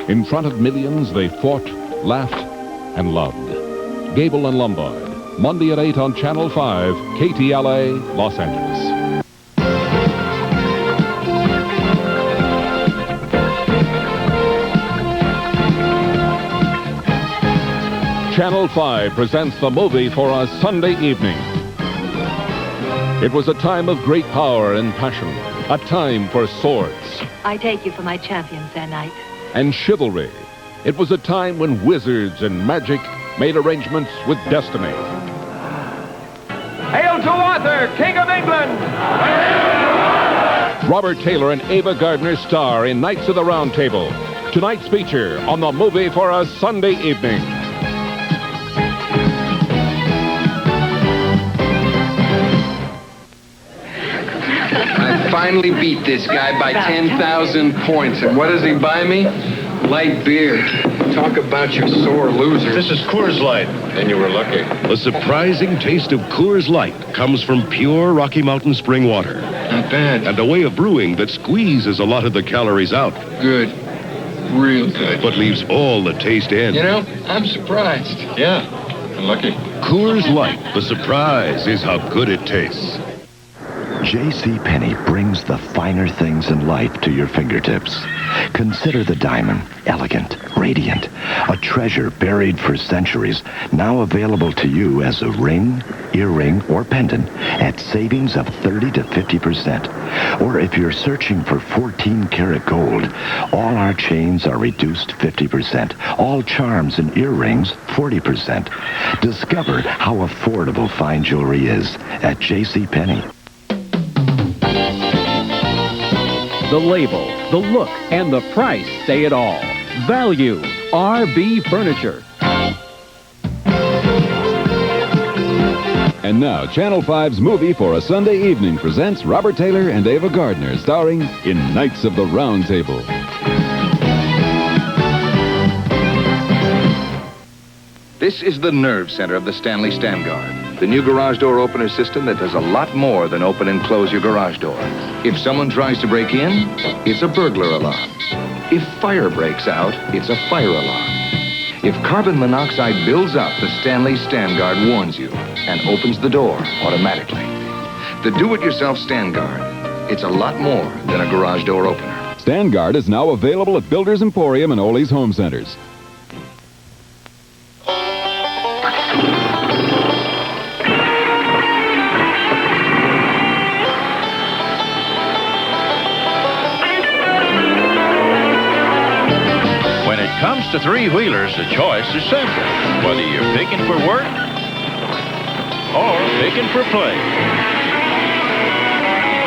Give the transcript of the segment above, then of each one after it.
In front of millions, they fought, laughed, and loved. Gable and Lombard, Monday at 8 on Channel 5, KTLA, Los Angeles. Channel 5 presents the movie for a Sunday evening. It was a time of great power and passion, a time for swords. I take you for my champions that night. And chivalry. It was a time when wizards and magic made arrangements with destiny. Hail to Arthur, King of England! Robert Taylor and Ava Gardner star in Knights of the Round Table. Tonight's feature on the movie for a Sunday evening. I finally beat this guy by 10,000 points. And what does he buy me? Light beer. Talk about your sore losers. This is Coors Light. Then you were lucky. The surprising taste of Coors Light comes from pure Rocky Mountain spring water. Not bad. And a way of brewing that squeezes a lot of the calories out. Good. Real good. But leaves all the taste in. You know, I'm surprised. Yeah. I'm lucky. Coors Light. The surprise is how good it tastes. JCPenney brings the finer things in life to your fingertips. Consider the diamond, elegant, radiant, a treasure buried for centuries, now available to you as a ring, earring, or pendant at savings of 30 to 50%. Or if you're searching for 14-karat gold, all our chains are reduced 50%. All charms and earrings, 40%. Discover how affordable fine jewelry is at JCPenney. The label, the look, and the price say it all. Value. RB Furniture. And now, Channel 5's movie for a Sunday evening presents Robert Taylor and Ava Gardner starring in Knights of the Round Table. This is the nerve center of the Stanley Stand Guard, the new garage door opener system that does a lot more than open and close your garage door. If someone tries to break in, it's a burglar alarm. If fire breaks out, it's a fire alarm. If carbon monoxide builds up, the Stanley Stand Guard warns you and opens the door automatically. The do-it-yourself Stand Guard, it's a lot more than a garage door opener. Stand Guard is now available at Builders Emporium and Ole's Home Centers. Comes to three-wheelers, the choice is simple. Whether you're picking for work or picking for play.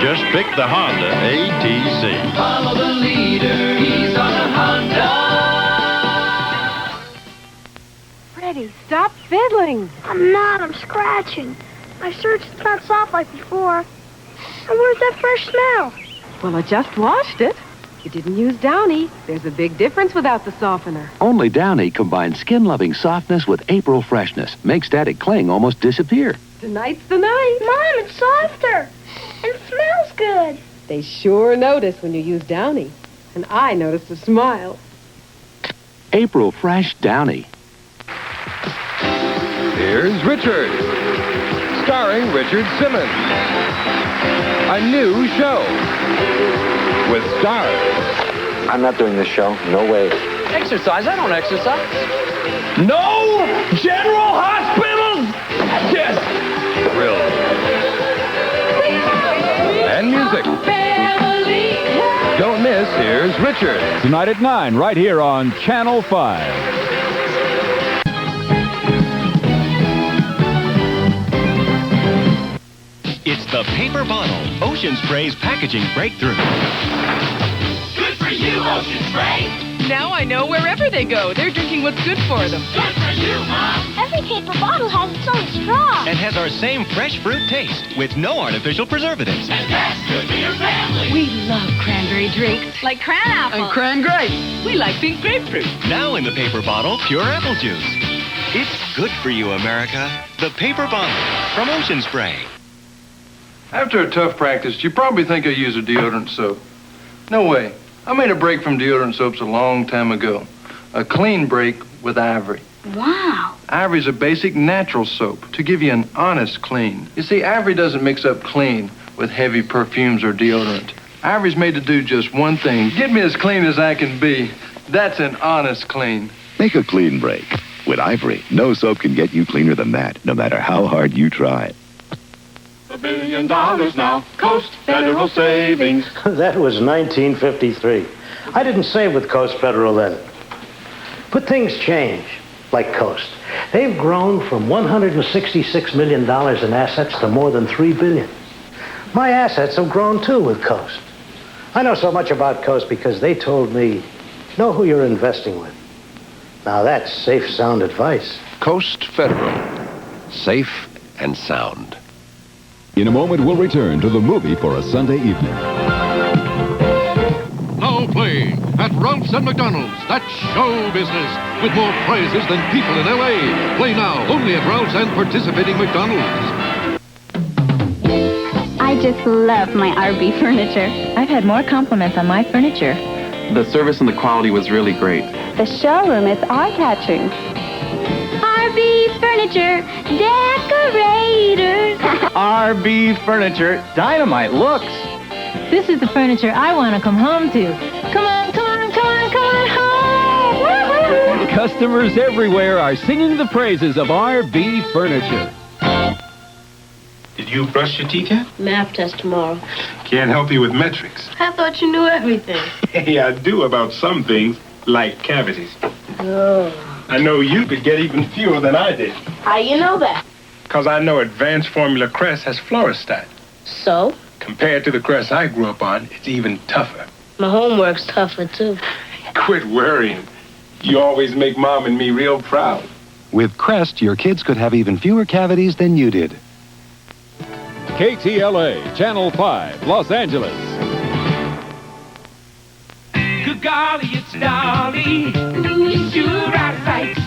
Just pick the Honda ATC. Follow the leader, he's on a Honda. Freddie, stop fiddling. I'm not, I'm scratching. My shirt's not soft like before. And where's that fresh smell? Well, I just washed it. You didn't use Downy. There's a big difference without the softener. Only Downy combines skin-loving softness with April freshness. Makes static cling almost disappear. Tonight's the night. Mom, it's softer. And it smells good. They sure notice when you use Downy. And I noticed a smile. April Fresh Downy. Here's Richard. Starring Richard Simmons. A new show. With stars. I'm not doing this show. No way. Exercise? I don't exercise. No general hospitals? Yes. Thrill. And music. Don't miss, here's Richard. Tonight at 9, right here on Channel 5. It's the paper bottle, Ocean Spray's packaging breakthrough. Good for you, Ocean Spray. Now I know wherever they go, they're drinking what's good for them. Good for you, Mom. Every paper bottle has its own straw. And has our same fresh fruit taste with no artificial preservatives. And that's good for your family. We love cranberry drinks. Like Cranapple. And cran grape. We like pink grapefruit. Now in the paper bottle, pure apple juice. It's good for you, America. The paper bottle from Ocean Spray. After a tough practice, you probably think I use a deodorant soap. No way. I made a break from deodorant soaps a long time ago. A clean break with Ivory. Wow. Ivory's a basic natural soap to give you an honest clean. You see, Ivory doesn't mix up clean with heavy perfumes or deodorant. Ivory's made to do just one thing. Get me as clean as I can be. That's an honest clean. Make a clean break. With Ivory, no soap can get you cleaner than that, no matter how hard you try. $1 billion now. Coast Federal Savings. That was 1953. I didn't save with Coast Federal then. But things change, like Coast. They've grown from $166 million in assets to more than $3 billion. My assets have grown too with Coast. I know so much about Coast because they told me, know who you're investing with. Now that's safe, sound advice. Coast Federal. Safe and sound. In a moment, we'll return to the movie for a Sunday evening. Now playing at Ralph's and McDonald's. That's show business with more prizes than people in L.A. Play now only at Ralph's and participating McDonald's. I just love my RB furniture. I've had more compliments on my furniture. The service and the quality was really great. The showroom is eye-catching. RB Furniture Decorators. RB Furniture Dynamite looks. This is the furniture I want to come home to. Come on, come on, come on, come on home! Customers everywhere are singing the praises of RB Furniture. Did you brush your teeth yet? Math test tomorrow. Can't help you with metrics. I thought you knew everything. Hey, I do about some things, like cavities. Oh. I know you could get even fewer than I did. How you know that? Because I know Advanced Formula Crest has fluorostat. So? Compared to the Crest I grew up on, it's even tougher. My homework's tougher, too. Quit worrying. You always make Mom and me real proud. With Crest, your kids could have even fewer cavities than you did. KTLA, Channel 5, Los Angeles. Good golly, it's Dolly. You sure out of sight.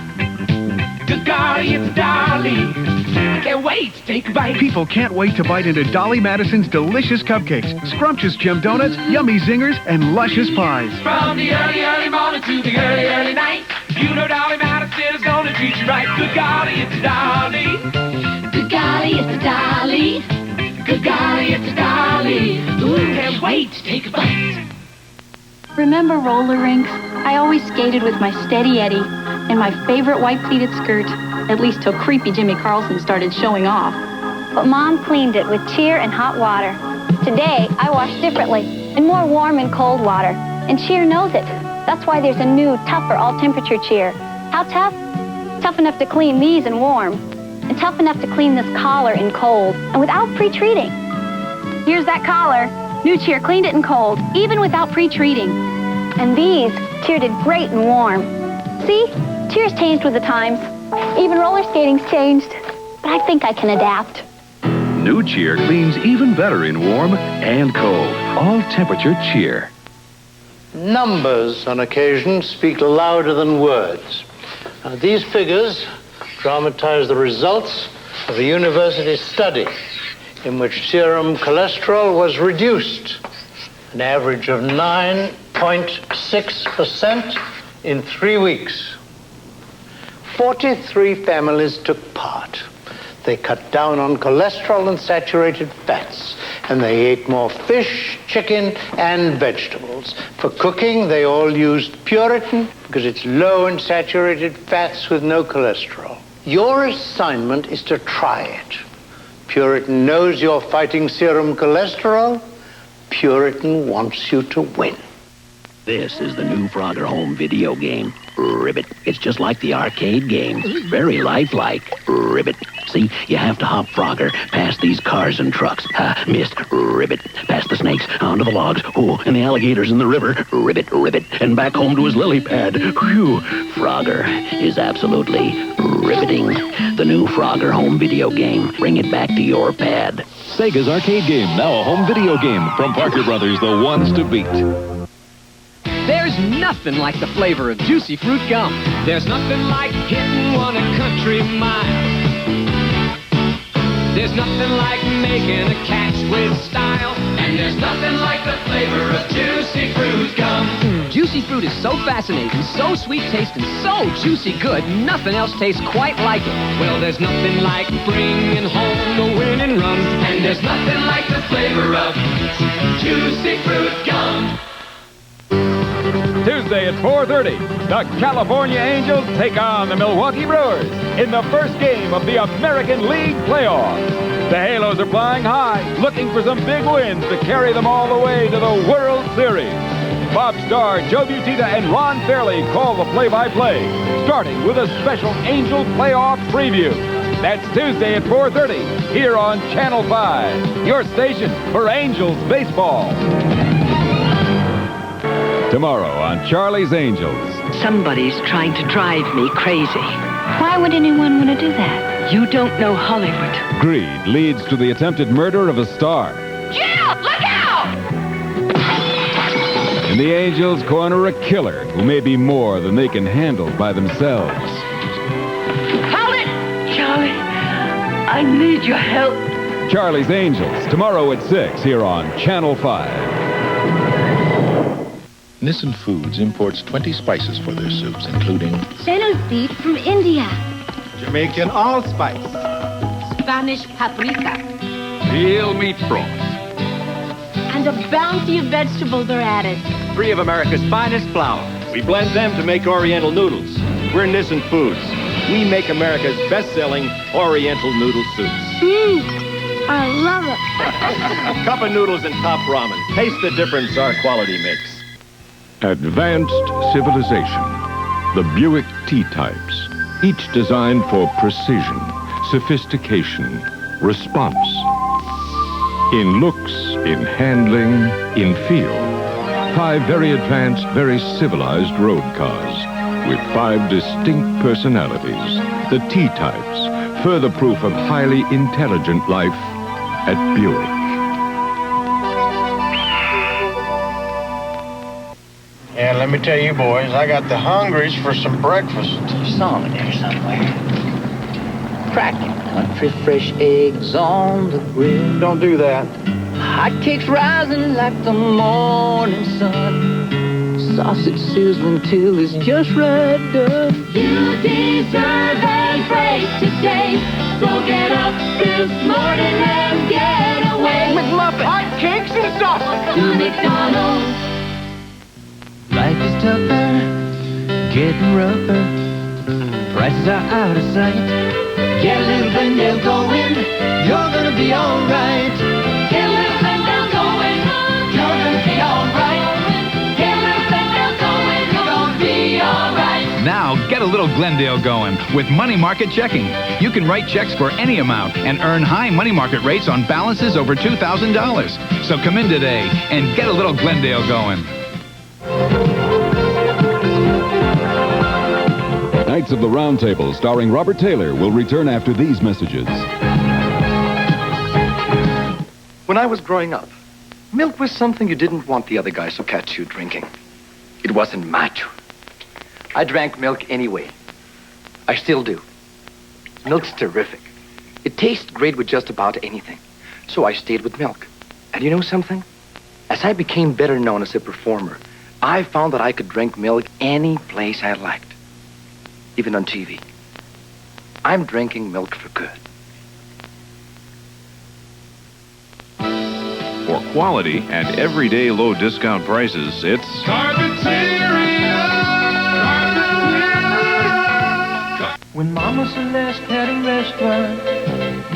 Good golly, it's Dolly. I can't wait to take a bite. People can't wait to bite into Dolly Madison's delicious cupcakes, scrumptious gem donuts, yummy zingers, and luscious pies. From the early, early morning to the early, early night, you know Dolly Madison is gonna treat you right. Good golly, it's Dolly. Good golly, it's Dolly. Good golly, it's Dolly. Ooh, can't wait to take a bite. Remember roller rinks? I always skated with my Steady Eddie and my favorite white pleated skirt, at least till creepy Jimmy Carlson started showing off. But Mom cleaned it with Cheer and hot water. Today, I wash differently, in more warm and cold water. And Cheer knows it. That's why there's a new, tougher all-temperature Cheer. How tough? Tough enough to clean these in warm, and tough enough to clean this collar in cold, and without pre-treating. Here's that collar. New Cheer cleaned it in cold, even without pre-treating. And these, Cheer did great in warm. See? Cheer's changed with the times. Even roller skating's changed. But I think I can adapt. New Cheer cleans even better in warm and cold. All temperature Cheer. Numbers, on occasion, speak louder than words. Now, these figures dramatize the results of a university study in which serum cholesterol was reduced, an average of 9.6% in 3 weeks. 43 families took part. They cut down on cholesterol and saturated fats, and they ate more fish, chicken, and vegetables. For cooking, they all used Puritan because it's low in saturated fats with no cholesterol. Your assignment is to try it. Puritan knows you're fighting serum cholesterol. Puritan wants you to win. This is the new Frogger home video game. Ribbit. It's just like the arcade game. Very lifelike. Ribbit. See, you have to hop Frogger past these cars and trucks. Ha, missed. Ribbit. Past the snakes, onto the logs. Oh, and the alligators in the river. Ribbit, ribbit. And back home to his lily pad. Whew. Frogger is absolutely riveting. The new Frogger home video game. Bring it back to your pad. Sega's arcade game, now a home video game. From Parker Brothers, the ones to beat. There's nothing like the flavor of juicy fruit gum. There's nothing like hitting one a country mile. There's nothing like making a catch with style. And there's nothing like the flavor of Juicy Fruit gum. Juicy Fruit is so fascinating, so sweet tasting, so juicy good, nothing else tastes quite like it. Well, there's nothing like bringing home the winning run. And there's nothing like the flavor of Juicy Fruit gum. Tuesday at 4:30, the California Angels take on the Milwaukee Brewers in the first game of the American League playoffs. The Halos are flying high, looking for some big wins to carry them all the way to the World Series. Bob Starr, Joe Butita, and Ron Fairley call the play-by-play, starting with a special Angel playoff preview. That's Tuesday at 4:30 here on Channel 5, your station for Angels baseball. Tomorrow on Charlie's Angels. Somebody's trying to drive me crazy. Why would anyone want to do that? You don't know Hollywood. Greed leads to the attempted murder of a star. Jill, look out! And the Angels corner a killer who may be more than they can handle by themselves. Hold it! Charlie, I need your help. Charlie's Angels, tomorrow at 6 here on Channel 5. Nissin Foods imports 20 spices for their soups, including Fennel seed from India. Jamaican allspice, Spanish paprika. Real meat broth. And a bounty of vegetables are added. 3 of America's finest flour. We blend them to make Oriental noodles. We're Nissin Foods. We make America's best-selling Oriental noodle soups. I love it. Cup of noodles and top ramen. Taste the difference our quality makes. Advanced civilization. The Buick T-types. Each designed for precision, sophistication, response. In looks, in handling, in feel. 5 very advanced, very civilized road cars with 5 distinct personalities. The T-types, further proof of highly intelligent life at Buick. Yeah, let me tell you, boys, I got the hungries for some breakfast. Song in there somewhere. Cracking country fresh eggs on the grill. Don't do that. Hotcakes rising like the morning sun. Sausage sizzling till it's just right done. You deserve a break today. So get up this morning and get away. McMuffin, hotcakes and sausage. To McDonald's. Life is tougher, getting rougher. Prices are out of sight. Get a little Glendale going. You're gonna be alright. Get a little Glendale going. You're gonna be alright. Get a little Glendale going. You're gonna be alright. Now, get a little Glendale going with money market checking. You can write checks for any amount and earn high money market rates on balances over $2,000. So come in today and get a little Glendale going. Knights of the Round Table, starring Robert Taylor, will return after these messages. When I was growing up, milk was something you didn't want the other guys to catch you drinking. It wasn't macho. I drank milk anyway. I still do. Milk's terrific. It tastes great with just about anything. So I stayed with milk. And you know something? As I became better known as a performer, I found that I could drink milk any place I liked. Even on TV. I'm drinking milk for good. For quality and everyday low discount prices, it's Carpeteria. When Mama Celeste had a restaurant,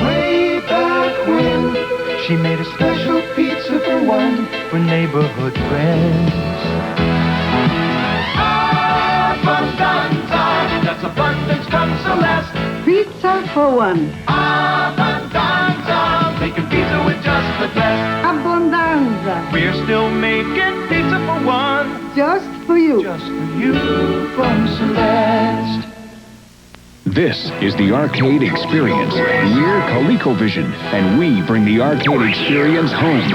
way back when, she made a special pizza for one for neighborhood friends. That's abundance from Celeste. Pizza for one. Abundanza. Making pizza with just the best. Abundanza. We're still making pizza for one. Just for you. Just for you from Celeste. This is the arcade experience. We're ColecoVision, and we bring the arcade experience home.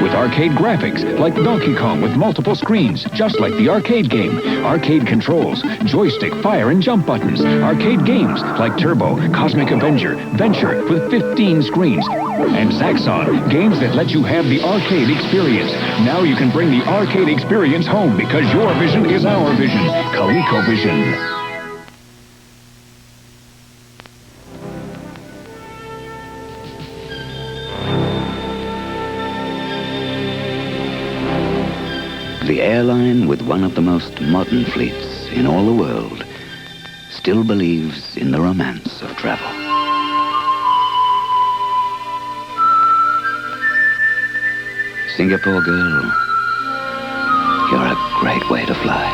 With arcade graphics, like Donkey Kong with multiple screens, just like the arcade game. Arcade controls, joystick, fire, and jump buttons. Arcade games, like Turbo, Cosmic Avenger, Venture, with 15 screens. And Zaxxon, games that let you have the arcade experience. Now you can bring the arcade experience home because your vision is our vision. ColecoVision. The airline with one of the most modern fleets in all the world still believes in the romance of travel. Singapore girl, you're a great way to fly.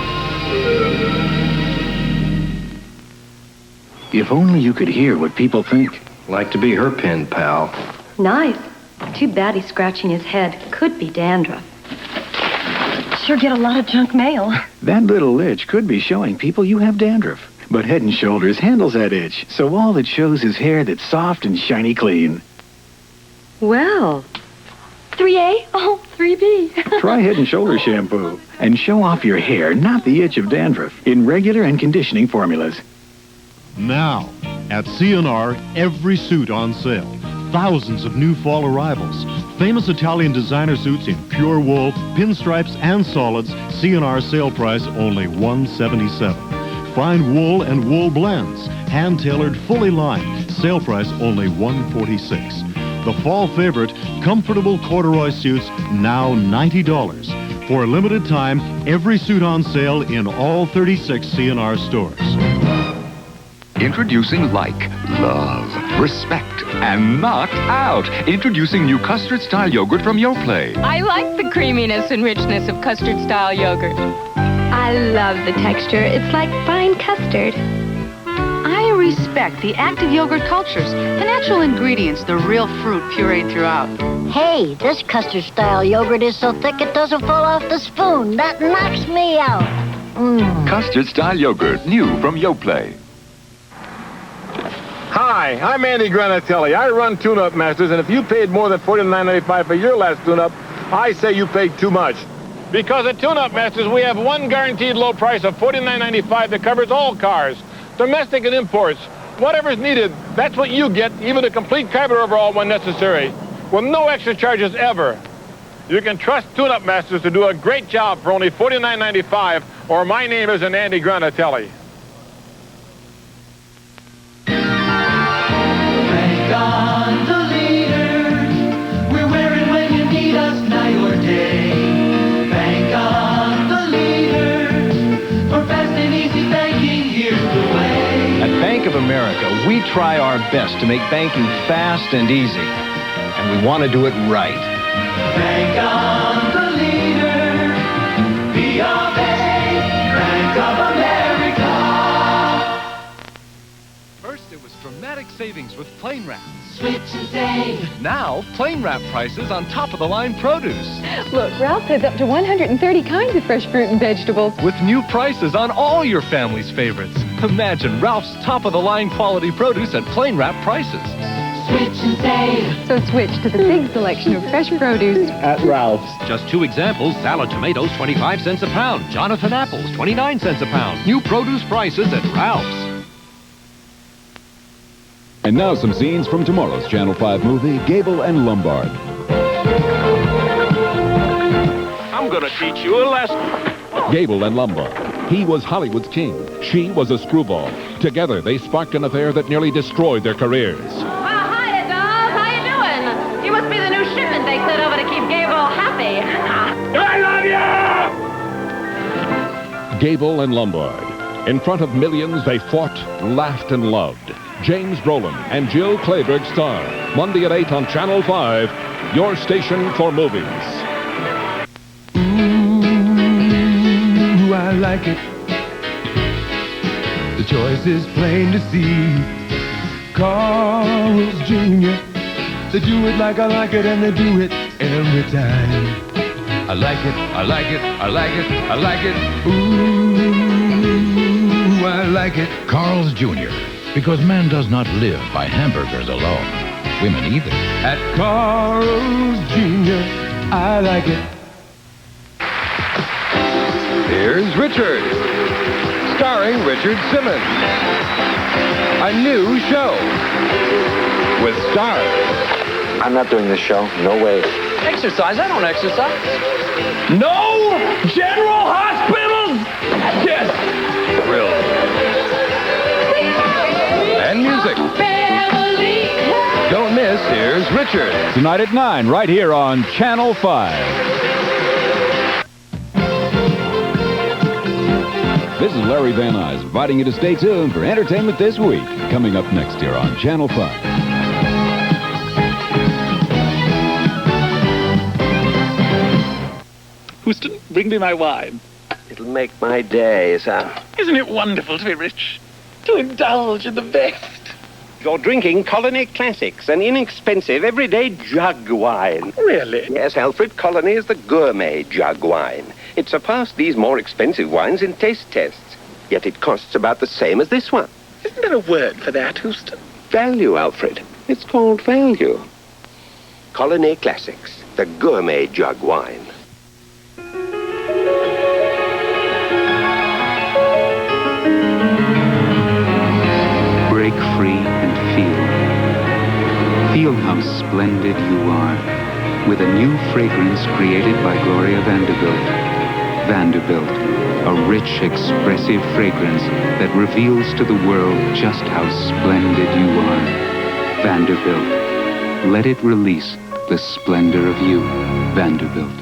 If only you could hear what people think. Like to be her pen pal. Nice. Too bad he's scratching his head. Could be dandruff. Sure get a lot of junk mail. That little itch could be showing people you have dandruff. But Head & Shoulders handles that itch, so all it shows is hair that's soft and shiny clean. Well, 3A? Oh, 3B. Try Head & Shoulders shampoo and show off your hair, not the itch of dandruff, in regular and conditioning formulas. Now, at C&R, every suit on sale. Thousands of new fall arrivals. Famous Italian designer suits in pure wool, pinstripes, and solids. C&R sale price only $177. Fine wool and wool blends, hand-tailored, fully lined. Sale price only $146. The fall favorite, comfortable corduroy suits, now $90. For a limited time, every suit on sale in all 36 C&R stores. Introducing like, love, respect, and knocked out. Introducing new Custard-style yogurt from Yoplait. I like the creaminess and richness of Custard-style yogurt. I love the texture. It's like fine custard. I respect the active yogurt cultures, the natural ingredients, the real fruit pureed throughout. Hey, this custard-style yogurt is so thick it doesn't fall off the spoon. That knocks me out. Custard-style yogurt, new from Yoplait. Hi, I'm Andy Granatelli. I run Tune-Up Masters, and if you paid more than $49.95 for your last tune-up, I say you paid too much. Because at Tune-Up Masters, we have one guaranteed low price of $49.95 that covers all cars, domestic and imports. Whatever's needed, that's what you get, even a complete carburetor overhaul when necessary, with no extra charges ever. You can trust Tune-Up Masters to do a great job for only $49.95, or my name isn't Andy Granatelli. On the leader, we're wearing when you need us, now your day. Bank on the leader, for fast and easy banking, here's the way. At Bank of America, we try our best to make banking fast and easy. And we want to do it right. Bank on the leader, be our bank, Bank of America. First, it was dramatic savings with Plain Wrap. Switch and save. Now, Plain Wrap prices on top-of-the-line produce. Look, Ralph has up to 130 kinds of fresh fruit and vegetables. With new prices on all your family's favorites. Imagine Ralph's top-of-the-line quality produce at Plain Wrap prices. Switch and save. So switch to the big selection of fresh produce at Ralph's. Just two examples: salad tomatoes, 25 cents a pound. Jonathan apples, 29 cents a pound. New produce prices at Ralph's. And now some scenes from tomorrow's Channel 5 movie, Gable and Lombard. I'm gonna teach you a lesson. Gable and Lombard. He was Hollywood's king. She was a screwball. Together, they sparked an affair that nearly destroyed their careers. Well, hiya, dolls. How you doing? You must be the new shipment they sent over to keep Gable happy. I love you! Gable and Lombard. In front of millions, they fought, laughed, and loved. James Brolin and Jill Clayburgh star. Monday at 8 on Channel 5, your station for movies. Ooh, I like it. The choice is plain to see. Carl's Jr. They do it like I like it, and they do it every time. I like it, I like it, I like it, I like it. Ooh, I like it. Carl's Jr. Because man does not live by hamburgers alone. Women either. At Carl's Jr., I like it. Here's Richard, starring Richard Simmons. A new show with stars. I'm not doing this show. No way. Exercise? I don't exercise. No general hospitals! Yes! Thrill. And music. Don't miss Here's Richard. Tonight at 9, right here on Channel 5. This is Larry Van Nuys, inviting you to stay tuned for entertainment this week. Coming up next here on Channel 5. Houston, bring me my wine. It'll make my day, sir. Isn't it wonderful to be rich? To indulge in the best. You're drinking Colony Classics, an inexpensive, everyday jug wine. Really? Yes, Alfred, Colony is the gourmet jug wine. It surpassed these more expensive wines in taste tests, yet it costs about the same as this one. Isn't there a word for that, Houston? Value, Alfred. It's called value. Colony Classics, the gourmet jug wine. Break free and feel. Feel how splendid you are with a new fragrance created by Gloria Vanderbilt. Vanderbilt, a rich, expressive fragrance that reveals to the world just how splendid you are. Vanderbilt. Let it release the splendor of you. Vanderbilt.